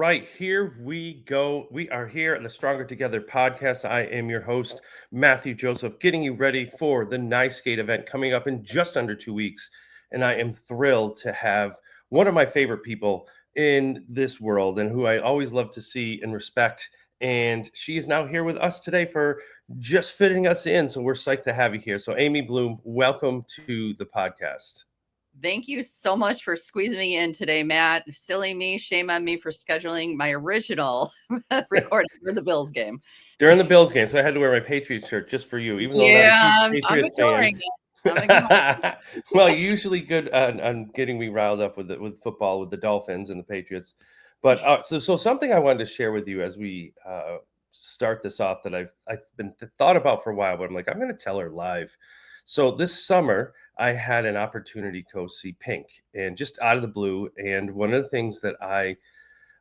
right, here we go. We are here at the Stronger Together podcast. I am your host, Matthew Joseph, getting you ready for the Nice Skate event coming up in just under 2 weeks. And I am thrilled to have one of my favorite people in this world and who I always love to see and respect. And she is now here with us today for just fitting us in. So we're psyched to have you here. So, Aimee Bloom, welcome to the podcast. Thank you so much for squeezing me in today, Matt. Silly me, shame on me for scheduling my original recording for the Bills game. During the Bills game, so I had to wear my Patriots shirt just for you, even though I'm not a huge Yeah, I'm Patriots fan. ignoring it. I'm ignoring it. Well, you're usually good on getting me riled up with football, with the Dolphins and the Patriots. But so something I wanted to share with you as we start this off that I've been thought about for a while, but I'm like, I'm going to tell her live. So this summer, I had an opportunity to go see Pink, and just out of the blue. And one of the things that I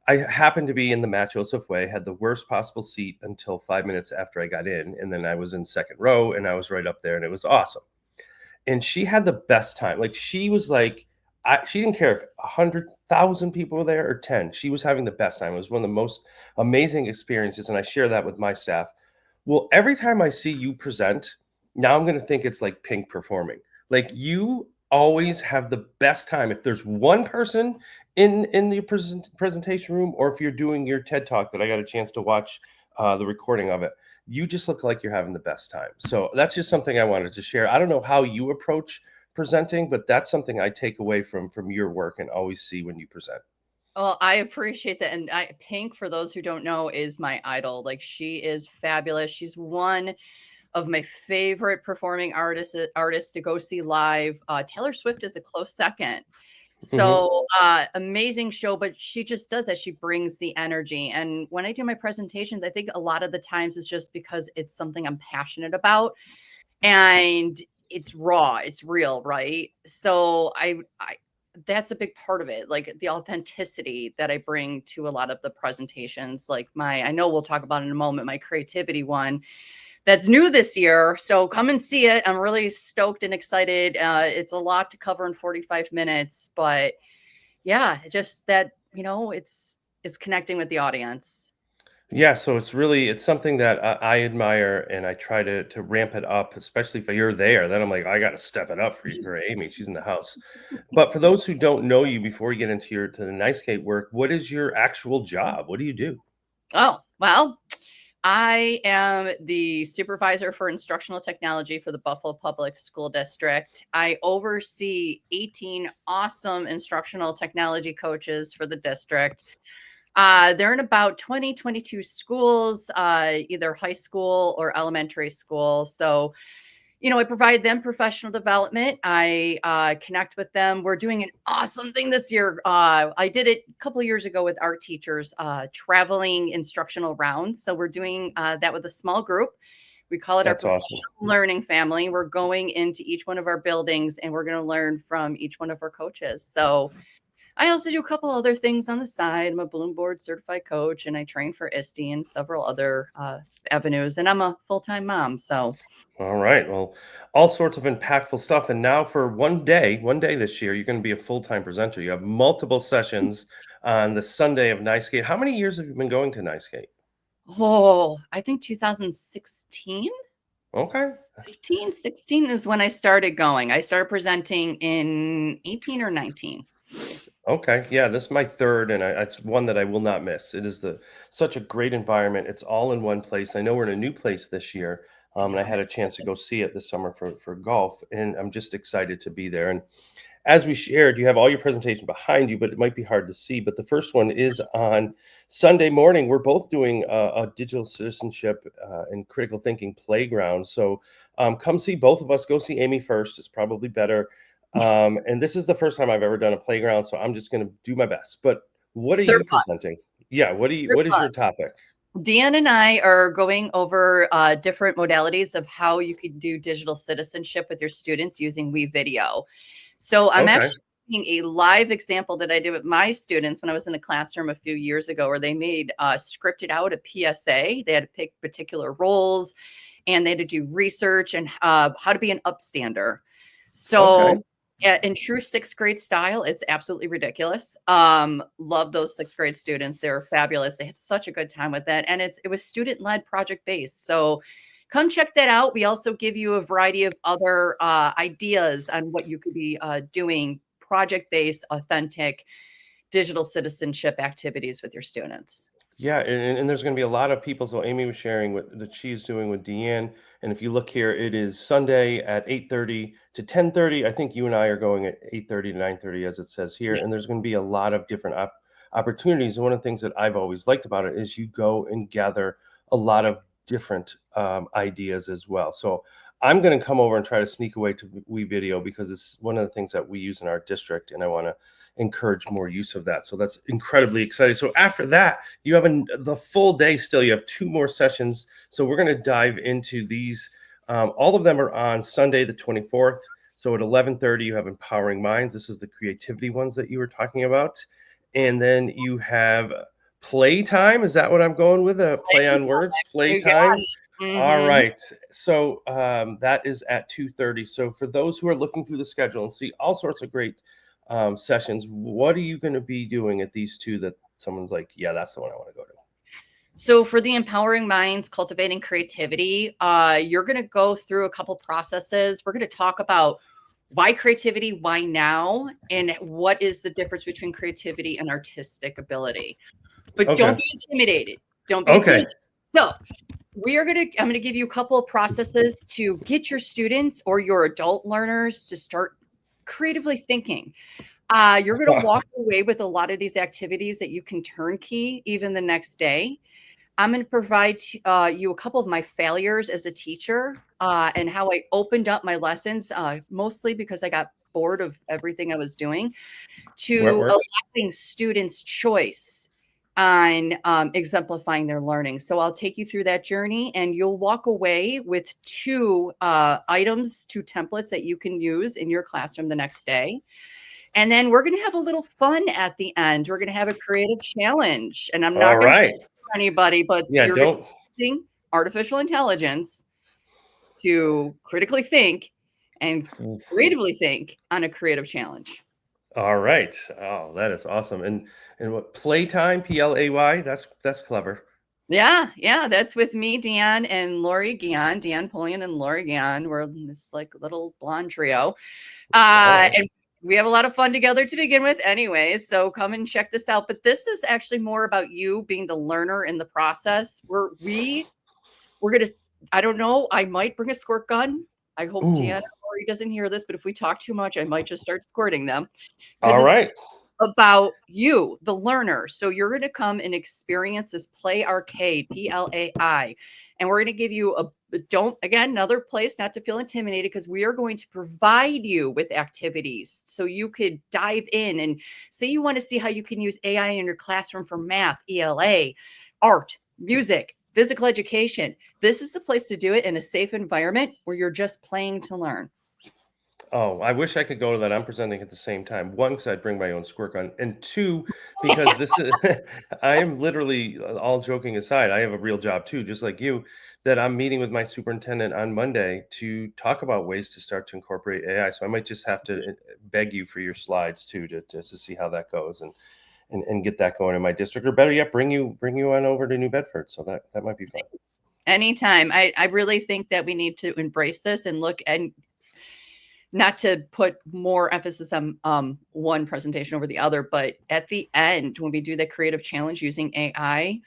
happened to be in the Matt Joseph way, had the worst possible seat until 5 minutes after I got in. And then I was in second row and I was right up there and it was awesome. And she had the best time. Like she was like, she didn't care if 100,000 people were there or 10. She was having the best time. It was one of the most amazing experiences. And I share that with my staff. Well, every time I see you present, now I'm going to think it's like Pink performing. Like you always have the best time. If there's one person in the presentation room, or if you're doing your TED talk that I got a chance to watch the recording of it, you just look like you're having the best time. So that's just something I wanted to share. I don't know how you approach presenting, but that's something I take away from your work and always see when you present. Well, I appreciate that. And Pink, for those who don't know, is my idol. Like she is fabulous. She's one of my favorite performing artists to go see live. Taylor Swift is a close second. So amazing show, but she just does that. She brings the energy. And when I do my presentations, I think a lot of the times it's just because it's something I'm passionate about and it's raw, it's real, right? So I that's a big part of it, like the authenticity that I bring to a lot of the presentations. Like I know we'll talk about in a moment, my creativity one that's new this year. So come and see it. I'm really stoked and excited. It's a lot to cover in 45 minutes, but yeah, just that, it's connecting with the audience. Yeah, so it's something that I admire, and I try to ramp it up, especially if you're there. Then I'm like, I got to step it up for Aimee. She's in the house. But for those who don't know you, before you get into the nice skate work, what is your actual job? What do you do? Oh, well, I am the supervisor for instructional technology for the Buffalo Public School District. I oversee 18 awesome instructional technology coaches for the district. They're in about 22 schools, either high school or elementary school. So, I provide them professional development. I connect with them. We're doing an awesome thing this year. I did it a couple of years ago with art teachers, traveling instructional rounds. So we're doing that with a small group. We call it our That's awesome. professional learning family. We're going into each one of our buildings and we're going to learn from each one of our coaches. So I also do a couple other things on the side. I'm a Bloom Board certified coach and I train for ISTE and several other avenues. And I'm a full-time mom. So All right. Well, all sorts of impactful stuff. And now for one day this year, you're going to be a full-time presenter. You have multiple sessions on the Sunday of Nice Skate. How many years have you been going to Nice Skate? I think 2016. Okay. 15, 16 is when I started going. I started presenting in 18 or 19. Okay. Yeah, this is my third, and it's one that I will not miss. It is such a great environment. It's all in one place. I know we're in a new place this year, and I had a chance to go see it this summer for golf, and I'm just excited to be there. And as we shared, you have all your presentation behind you, but it might be hard to see. But the first one is on Sunday morning. We're both doing a digital citizenship and critical thinking playground. So come see both of us. Go see Aimee first. It's probably better. And this is the first time I've ever done a playground, so I'm just going to do my best. But what are They're you fun. presenting? Yeah, what is your topic? Dan and I are going over different modalities of how you could do digital citizenship with your students using WeVideo. So I'm Okay. actually doing a live example that I did with my students when I was in a classroom a few years ago, where they made scripted out a PSA. They had to pick particular roles, and they had to do research and how to be an upstander. So Okay. Yeah, in true sixth grade style, it's absolutely ridiculous. Love those sixth grade students. They're fabulous. They had such a good time with that. And it was student-led project based. So come check that out. We also give you a variety of other ideas on what you could be doing project-based, authentic digital citizenship activities with your students. Yeah, and there's going to be a lot of people. So Amy was sharing what that she's doing with Deanne, and if you look here, it is Sunday at 8:30 to 10:30. I think you and I are going at 8:30 to 9:30, as it says here. And there's going to be a lot of different opportunities. And one of the things that I've always liked about it is you go and gather a lot of different ideas as well. So I'm going to come over and try to sneak away to WeVideo because it's one of the things that we use in our district, and I want to encourage more use of that. So that's incredibly exciting. So after that, you have the full day still. You have 2 more sessions. So we're going to dive into these. All of them are on Sunday, the 24th. So at 11:30, you have Empowering Minds. This is the creativity ones that you were talking about. And then you have Playtime. Is that what I'm going with? A play on words, You got Playtime. it. All Mhm. right. So that is at 2:30. So for those who are looking through the schedule and see all sorts of great sessions, what are you going to be doing at these 2 that someone's like, yeah, that's the one I want to go to? So for the Empowering Minds, Cultivating Creativity, you're going to go through a couple processes. We're going to talk about why creativity, why now, and what is the difference between creativity and artistic ability. But don't Okay. be intimidated. Don't be Okay. intimidated. So I'm gonna give you a couple of processes to get your students or your adult learners to start creatively thinking. You're gonna walk away with a lot of these activities that you can turnkey even the next day. I'm going to provide you a couple of my failures as a teacher and how I opened up my lessons, mostly because I got bored of everything I was doing, What to works? allowing students choice on exemplifying their learning. So I'll take you through that journey, and you'll walk away with 2 items, 2 templates that you can use in your classroom the next day. And then we're going to have a little fun at the end. We're going to have a creative challenge, and I'm All not going to right. anybody, but Yeah, you're going don't. to be using artificial intelligence to critically think and creatively think on a creative challenge. All right. Oh, that is awesome. And what Playtime, Play? That's clever. Yeah, yeah, that's with me, Dan, and Lori Gian, Dan Pullian and Lori Gian. We're this like little blonde trio. All right. And we have a lot of fun together to begin with anyways, so come and check this out. But this is actually more about you being the learner in the process. We're gonna I don't know, I might bring a squirt gun. I hope Ooh. Deanna Lori doesn't hear this, but if we talk too much, I might just start squirting them because All it's right. about you, the learner. So you're going to come and experience this Play Arcade, PLAI, and we're going to give you don't again another place not to feel intimidated because we are going to provide you with activities so you could dive in and say you want to see how you can use AI in your classroom for math, ELA, art, music, physical education. This is the place to do it in a safe environment where you're just playing to learn. Oh, I wish I could go to that. I'm presenting at the same time. 1, because I'd bring my own squirt gun, and 2, because this is I am literally, all joking aside, I have a real job too, just like you, that I'm meeting with my superintendent on Monday to talk about ways to start to incorporate AI. So I might just have to beg you for your slides too, to just to see how that goes and get that going in my district, or better yet, bring you on over to New Bedford. So that might be fun. Anytime. I really think that we need to embrace this and look and not to put more emphasis on one presentation over the other, but at the end, when we do the creative challenge using AI,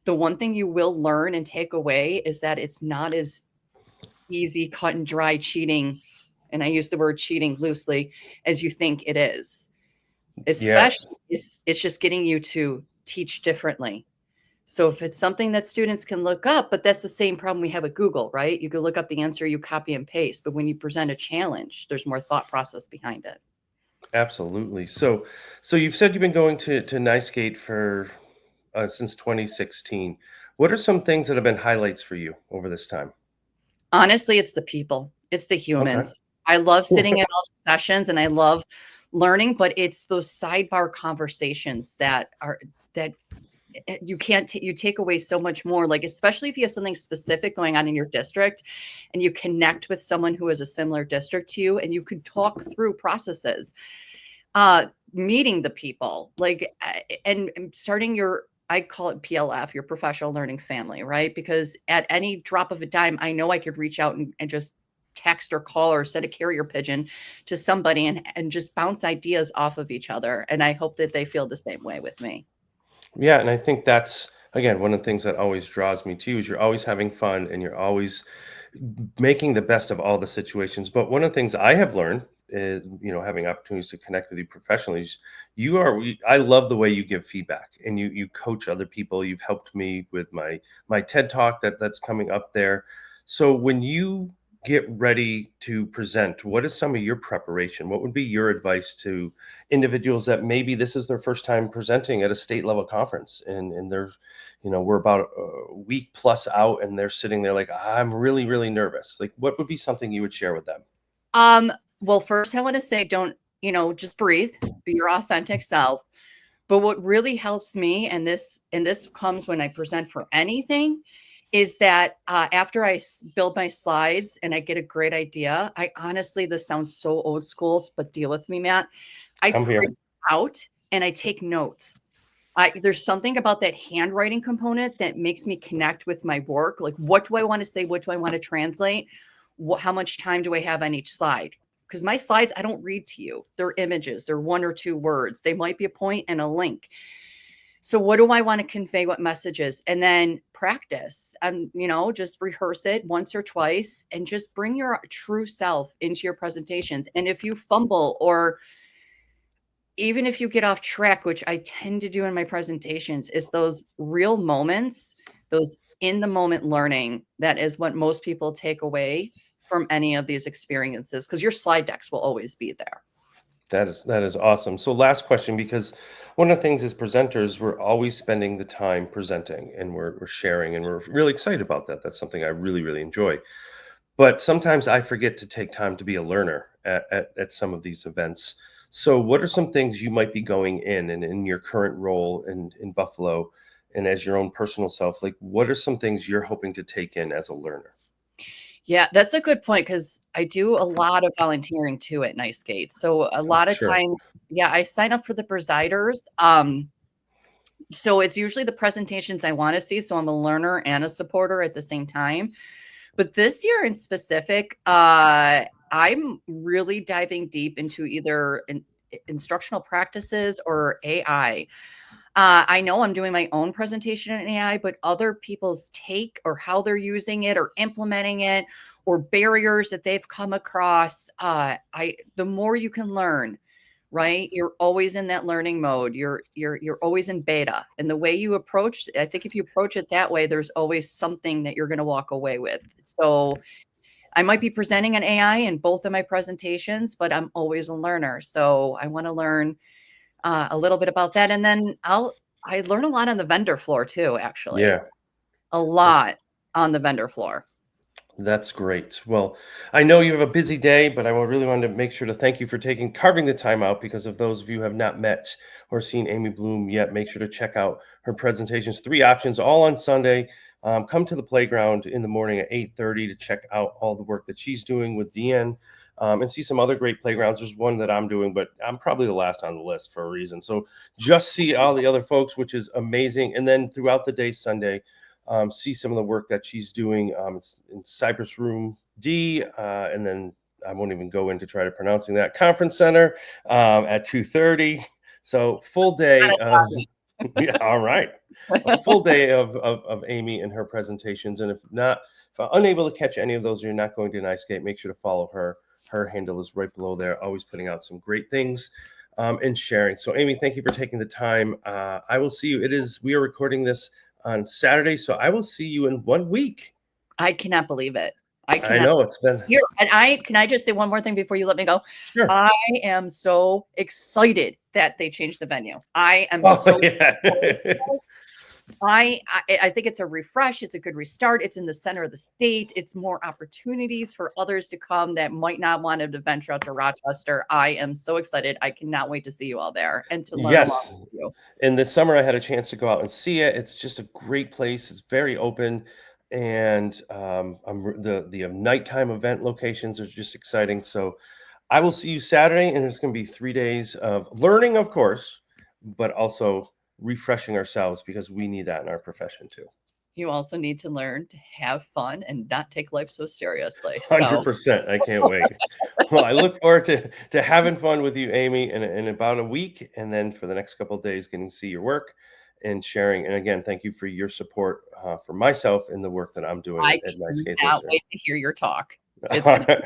the one thing you will learn and take away is that it's not as easy, cut and dry cheating, and I use the word cheating loosely, as you think it is. Yes, Especially, it's just getting you to teach differently. So if it's something that students can look up, but that's the same problem we have with Google, right? You go look up the answer, you copy and paste, but when you present a challenge, there's more thought process behind it. absolutely. So you've said you've been going to NICE for since 2016. What are some things that have been highlights for you over this time? Honestly, it's the people, it's the Okay. humans. I love sitting in all the sessions and I love learning, but it's those sidebar conversations that you can't you take away so much more, like especially if you have something specific going on in your district and you connect with someone who is a similar district to you and you could talk through processes, meeting the people, like and starting your, I call it PLF, your professional learning family, right? Because at any drop of a dime, I know I could reach out and just text or call or send a carrier pigeon to somebody and just bounce ideas off of each other. And I hope that they feel the same way with me. Yeah, and I think that's again one of the things that always draws me to you is you're always having fun and you're always making the best of all the situations. But one of the things I have learned is, having opportunities to connect with you professionally, is I love the way you give feedback and you coach other people. You've helped me with my TED talk that's coming up there. So when you get ready to present, what is some of your preparation? What would be your advice to individuals that maybe this is their first time presenting at a state level conference and they're, we're about a week plus out and they're sitting there like, I'm really, really nervous. Like, what would be something you would share with them? Well, first I want to say, don't, just breathe, be your authentic self. But what really helps me, and this comes when I present for anything, is that after I build my slides and I get a great idea, I honestly, this sounds so old school, but deal with me, Matt. I I'm here. print out and I take notes. There's something about that handwriting component that makes me connect with my work. Like, what do I want to say? What do I want to translate? How much time do I have on each slide? Because my slides, I don't read to you. They're images. They're one or two words. They might be a point and a link. So what do I want to convey? What messages? And then practice and, just rehearse it once or twice and just bring your true self into your presentations. And if you fumble or even if you get off track, which I tend to do in my presentations, is those real moments, those in the moment learning. That is what most people take away from any of these experiences, because your slide decks will always be there. That is awesome. So last question, because one of the things as presenters, we're always spending the time presenting and we're sharing and we're really excited about that. That's something I really, really enjoy. But sometimes I forget to take time to be a learner at some of these events. So what are some things you might be going in and in your current role in Buffalo and as your own personal self? Like, what are some things you're hoping to take in as a learner? Yeah, that's a good point because I do a lot of volunteering too at Nice Gates. So a Oh, lot of sure. times, yeah, I sign up for the presiders. So it's usually the presentations I want to see. So I'm a learner and a supporter at the same time. But this year in specific, I'm really diving deep into either instructional practices or AI. I know I'm doing my own presentation in AI, but other people's take or how they're using it or implementing it or barriers that they've come across. The more you can learn, right? You're always in that learning mode. You're always in beta. And the way you approach, I think if you approach it that way, there's always something that you're going to walk away with. So I might be presenting an AI in both of my presentations, but I'm always a learner. So I want to learn a little bit about that. And then I learn a lot on the vendor floor too, actually. Yeah. A That's lot on the vendor floor. That's great. Well, I know you have a busy day, but really wanted to make sure to thank you for carving the time out, because of those of you who have not met or seen Aimee Bloom yet, make sure to check out her presentations. 3 options, all on Sunday. Come to the playground in the morning at 8:30 to check out all the work that she's doing with Deanne, and see some other great playgrounds. There's one that I'm doing, but I'm probably the last on the list for a reason. So just see all the other folks, which is amazing. And then throughout the day, Sunday, see some of the work that she's doing. It's in Cypress Room D, and then I won't even go into try to pronouncing that conference center at 2:30. So full day of yeah, all right, a full day of Aimee and her presentations. And if I'm unable to catch any of those, or you're not going to Nicegate, make sure to follow her. Her handle is right below there. Always putting out some great things. And sharing. So, Aimee, thank you for taking the time. I will see you. We are recording this on Saturday, so I will see you in 1 week. I cannot believe it. I I cannot. know it's been Here, and can I just say one more thing before you let me go? sure. I am so excited that they changed the venue. I am Oh so yeah. excited for this. I think it's a refresh, it's a good restart, it's in the center of the state, it's more opportunities for others to come that might not want to venture out to Rochester. I am so excited. I cannot wait to see you all there and to learn along Yes. with you. And this summer I had a chance to go out and see it. It's just a great place. It's very open, and the nighttime event locations are just exciting. So I will see you Saturday, and it's going to be 3 days of learning, of course, but also refreshing ourselves because we need that in our profession too. You also need to learn to have fun and not take life so seriously. So 100%. I can't wait. Well, I look forward to having fun with you, Amy, in about a week, and then for the next couple of days, getting to see your work and sharing. And again, thank you for your support for myself in the work that I'm doing I at Nightscape cannot Listener. wait to hear your talk. It's All gonna right.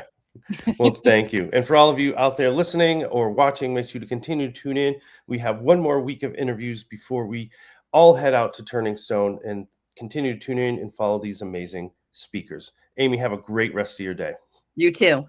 Well, thank you. And for all of you out there listening or watching, make sure to continue to tune in. We have one more week of interviews before we all head out to Turning Stone, and continue to tune in and follow these amazing speakers. Amy, have a great rest of your day. You too.